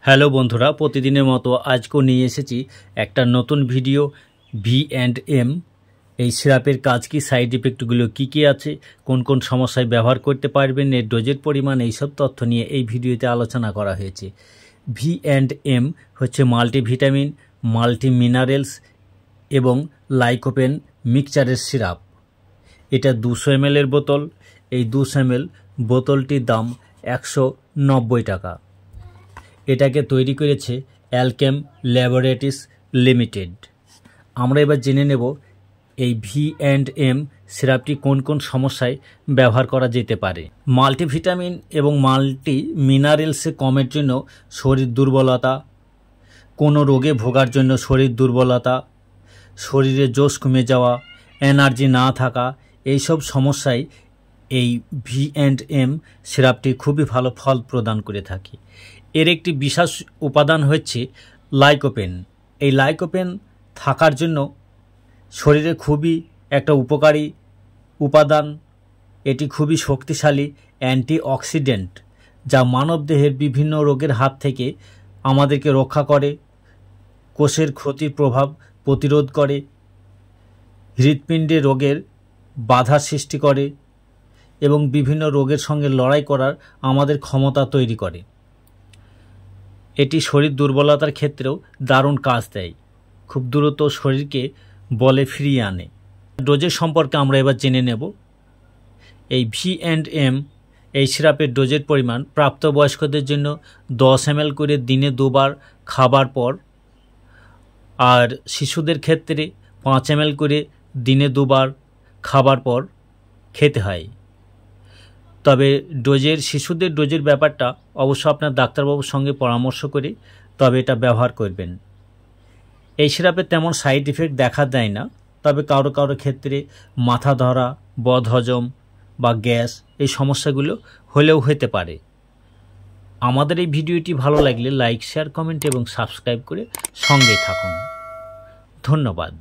Hello বন্ধুরা, প্রতিদিনের মতো আজকেও নিয়ে এসেছি একটা নতুন ভিডিও। V&M এই সিরাপের কাজ কি, সাইড ইফেক্টগুলো কি আছে, কোন কোন সমস্যায় ব্যবহার করতে পারবেন, এর ডোজের পরিমাণ, এইসব তথ্য নিয়ে এই ভিডিওতে আলোচনা করা হয়েছে। V&M হচ্ছে মাল্টিভিটামিন, মাল্টি মিনারেলস এবং লাইকোপেন মিক্সচারের সিরাপ। এটা 200 ml এর বোতল। এই 200 ml বোতলটির দাম 190 টাকা। এটাকে তৈরি করেছে অ্যালকেম ল্যাবরেটরিজ লিমিটেড। আমরা এবার জেনে নেব এই V&M সিরাপটি কোন কোন সমস্যায় ব্যবহার করা যেতে পারে। মাল্টিভিটামিন এবং মাল্টি মিনারেলসে কমের জন্য শরীর দুর্বলতা, কোনো রোগে ভোগার জন্য শরীর দুর্বলতা, শরীরে জোশ কমে যাওয়া, এনার্জি না থাকা, এইসব সমস্যায় এই V&M সিরাপটি খুবই ভালো ফল প্রদান করে থাকে। এর একটি বিশেষ উপাদান হচ্ছে লাইকোপেন। এই লাইকোপেন থাকার জন্য শরীরে খুবই একটা উপকারী উপাদান। এটি খুবই শক্তিশালী অ্যান্টিঅক্সিডেন্ট, যা মানবদেহের বিভিন্ন রোগের হাত থেকে আমাদেরকে রক্ষা করে, কোষের ক্ষতির প্রভাব প্রতিরোধ করে, হৃৎপিণ্ডে রোগের বাধা সৃষ্টি করে এবং বিভিন্ন রোগের সঙ্গে লড়াই করার আমাদের ক্ষমতা তৈরি করে। এটি শরীর দুর্বলতার ক্ষেত্রেও দারুণ কাজ দেয়, খুব দ্রুত শরীরকে বলে ফিরিয়ে আনে। ডোজের সম্পর্কে আমরা এবার জেনে নেব। এই V&M এই সিরাপের ডোজের পরিমাণ প্রাপ্তবয়স্কদের জন্য 10 ml করে দিনে 2 বার খাবার পর, আর শিশুদের ক্ষেত্রে 5 ml করে দিনে 2 বার খাবার পর খেতে হয়। তবে শিশুদের ডোজের ব্যাপারটা অবশ্য আপনার ডাক্তারবাবুর সঙ্গে পরামর্শ করে তবে এটা ব্যবহার করবেন। এই সিরাপে তেমন সাইড ইফেক্ট দেখা দেয় না, তবে কারো কারো ক্ষেত্রে মাথা ধরা, বদহজম বা গ্যাস এই সমস্যাগুলো হলেও হতে পারে। আমাদের এই ভিডিওটি ভালো লাগলে লাইক, শেয়ার, কমেন্ট এবং সাবস্ক্রাইব করে সঙ্গেই থাকুন। ধন্যবাদ।